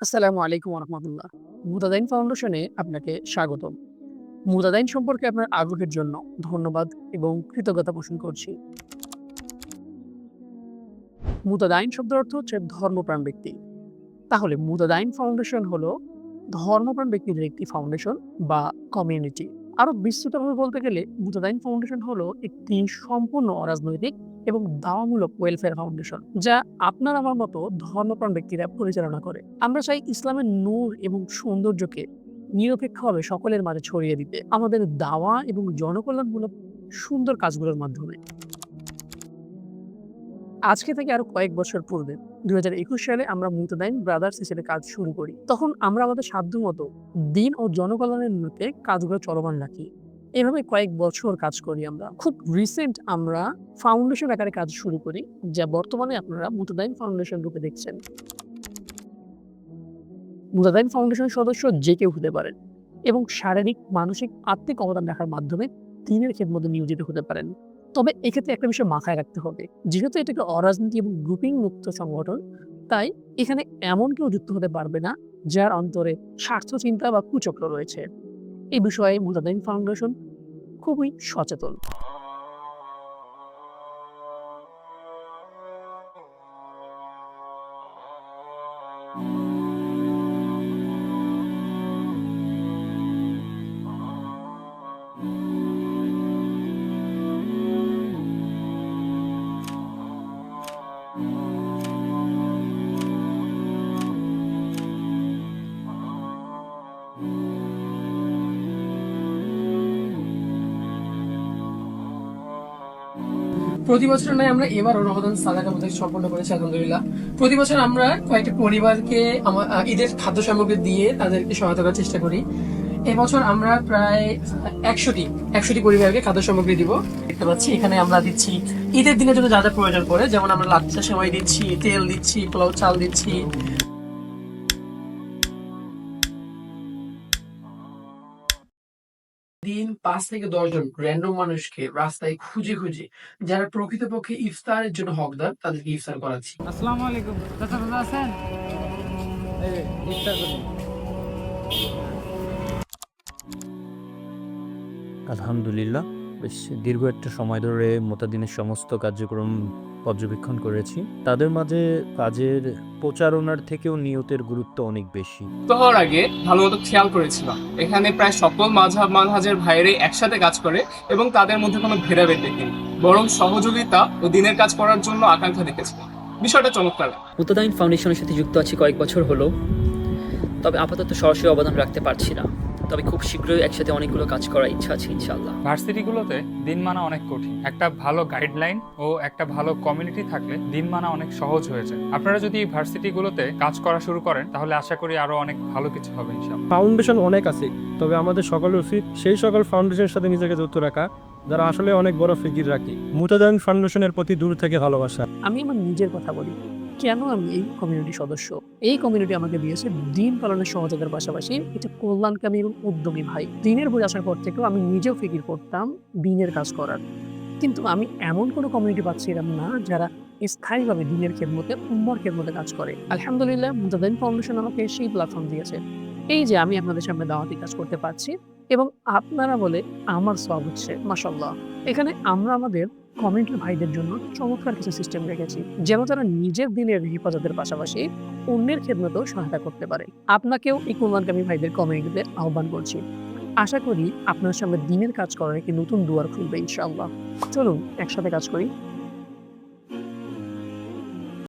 আসসালামু আলাইকুম রহমতুল্লাহ। মুতাদাইন ফাউন্ডেশনে আপনাকে স্বাগতম। মুতাদাইন সম্পর্কে আপনার আগ্রহের জন্য ধন্যবাদ এবং কৃতজ্ঞতা পোষণ করছি। মুতাদাইন শব্দের অর্থ হচ্ছে ধর্মপ্রাণ ব্যক্তি। তাহলে মুতাদাইন ফাউন্ডেশন হলো ধর্মপ্রাণ ব্যক্তিদের একটি ফাউন্ডেশন বা কমিউনিটি। আরো বিস্তৃতভাবে বলতে গেলে মুতাদাইন ফাউন্ডেশন হলো একটি সম্পূর্ণ অরাজনৈতিক এবং দাওয়ামূলক ওয়েলফেয়ার ফাউন্ডেশন, যা আপনার আমার মতো ধর্মপ্রাণ ব্যক্তিরা পরিচালনা করে। আমরা চাই ইসলামের নূর এবং সৌন্দর্যকে নিরপেক্ষভাবে সকলের মাঝে ছড়িয়ে দিতে আমাদের দাওয়া এবং জনকল্যাণমূলক সুন্দর কাজগুলোর মাধ্যমে। আজকে থেকে আরো কয়েক বছর পূর্বে ২০২১ সালে আমরা মুতাদাইন ব্রাদার্স হিসেবে কাজ শুরু করি। তখন আমরা আমাদের সাধ্যমতো দিন ও জনকল্যাণের নিমিত্তে কাজগুলো চলমান রাখি। এভাবে কয়েক বছর কাজ করি আমরা। খুব রিসেন্ট আমরা ফাউন্ডেশন আকারে কাজ শুরু করি, যা বর্তমানে আপনারা মুতাদাইন ফাউন্ডেশন রূপে দেখছেন। মুতাদাইন ফাউন্ডেশনের সদস্য যে কেউ হতে পারেন এবং শারীরিক, মানসিক, আর্থিক অবদান রাখার মাধ্যমে দিনের খেদমতে নিয়োজিত হতে পারেন। তবে এক্ষেত্রে একটা বিষয় মাথায় রাখতে হবে। যেহেতু এটাকে অরাজনীতি এবং গ্রুপিং মুক্ত সংগঠন, তাই এখানে এমন কেউ যুক্ত হতে পারবে না যার অন্তরে স্বার্থ চিন্তা বা কুচক্র রয়েছে। এই বিষয়ে মুতাদাইন ফাউন্ডেশন খুবই সচেতন। প্রতি বছর নয়, আমরা এবারও রমাদান সাদাকা প্রজেক্ট সম্পন্ন করেছি আলহামদুলিল্লাহ। প্রতি বছর আমরা কয়েকটি পরিবারকে ঈদের খাদ্য সামগ্রী দিয়ে তাদেরকে সহায়তা করার চেষ্টা করি। এবছর আমরা প্রায় একশোটি পরিবারকে খাদ্য সামগ্রী দিব। দেখতে পাচ্ছি এখানে আমরা দিচ্ছি ঈদের দিনের জন্য যা যা প্রয়োজন পড়ে, যেমন আমরা লাচ্ছা সেমাই দিচ্ছি, তেল দিচ্ছি, পোলাও চাল দিচ্ছি। দিন ৫ থেকে ১০ জন র্যান্ডম মানুষকে রাস্তায় খুঁজে খুঁজে, যারা প্রকৃতপক্ষে ইফতারের জন্য হকদার, তাদেরকে ইফতার করাচ্ছি। আসসালামু আলাইকুম, চাচা ভালো আছেন? এই ইফতার করুন। আলহামদুলিল্লাহ, বেশ দীর্ঘ একটা সময় ধরে মোতাদিনের সমস্ত কার্যক্রম পর্যবেক্ষণ করেছি। তাদের মাঝে কাজের প্রচারণার থেকেও নিয়তের গুরুত্ব অনেক বেশি। হওয়ার আগে ভালোমতো খেয়াল করেছিলাম, এখানে প্রায় সকল মাযহাব মানহাজের ভাইয়েরাই একসাথে কাজ করে এবং তাদের মধ্যে কোনো ভেদাভেদ দেখিনি, বরং সহযোগিতা ও দিনের কাজ করার জন্য আকাঙ্ক্ষা দেখেছি। বিষয়টা চমৎকার। মুতাদাইন ফাউন্ডেশনের সাথে যুক্ত আছি কয়েক বছর হলো, তবে আপাতত সরাসরি অবদান রাখতে পারছি না। তবে খুব শীঘ্রই একসাথে অনেকগুলো কাজ করার ইচ্ছা আছে ইনশাআল্লাহ। ভার্সিটিগুলোতে দিন মানা অনেক কঠিন। একটা ভালো গাইডলাইন ও একটা ভালো কমিউনিটি থাকলে দিন মানা অনেক সহজ হয়ে যায়। আপনারা যদি এই ভার্সিটিগুলোতে কাজ করা শুরু করেন তাহলে আশা করি আরো অনেক ভালো কিছু হবে ইনশাআল্লাহ। ফাউন্ডেশন অনেক আছে, তবে আমাদের সকলের উচিত সেই সকল ফাউন্ডেশনের সাথে নিজেকে যুক্ত রাখা যারা আসলে অনেক বড় ফিকির রাখে। মুতাদাইন ফাউন্ডেশনের প্রতি দূর থেকে ভালোবাসা। আমি আমার নিজের কথা বলি, কেন আমি এই কমিউনিটি সদস্য। এই কমিউনিটি আমাকে দিয়েছে দিন পালনের সহযোগিতার পাশাপাশি এটা কল্যাণকামী এবং উদ্যমী ভাই। দিনের বই আসার পর থেকেও আমি নিজেও ফিকির করতাম দিনের কাজ করার, কিন্তু আমি এমন কোনো কমিউনিটি পাচ্ছিলাম না যারা স্থায়ীভাবে দিনের খেদমতে, উম্মার খেদমতে কাজ করে। আলহামদুলিল্লাহ, মুতাদাইন ফাউন্ডেশন আমাকে সেই প্ল্যাটফর্ম দিয়েছে। এই যে আমি আপনাদের সামনে দাওয়াতি কাজ করতে পারছি এবং আপনারা বলে আমার সওয়াব হচ্ছে, মাশাআল্লাহ। এখানে আমরা আমাদের কমিউনিটির ভাইদের জন্য চমৎকার কিছু সিস্টেম রেখেছি, যেন তারা নিজের দিনের হেফাজতের পাশাপাশি অন্যের খেদমতেও সহায়তা করতে পারে। আপনাকেও এই কল্যাণকামী ভাইদের কমিউনিটিতে আহ্বান করছি। আশা করি আপনার সামনে দিনের কাজ করার একটি নতুন দুয়ার খুলবে ইনশাআল্লাহ। চলুন একসাথে কাজ করি।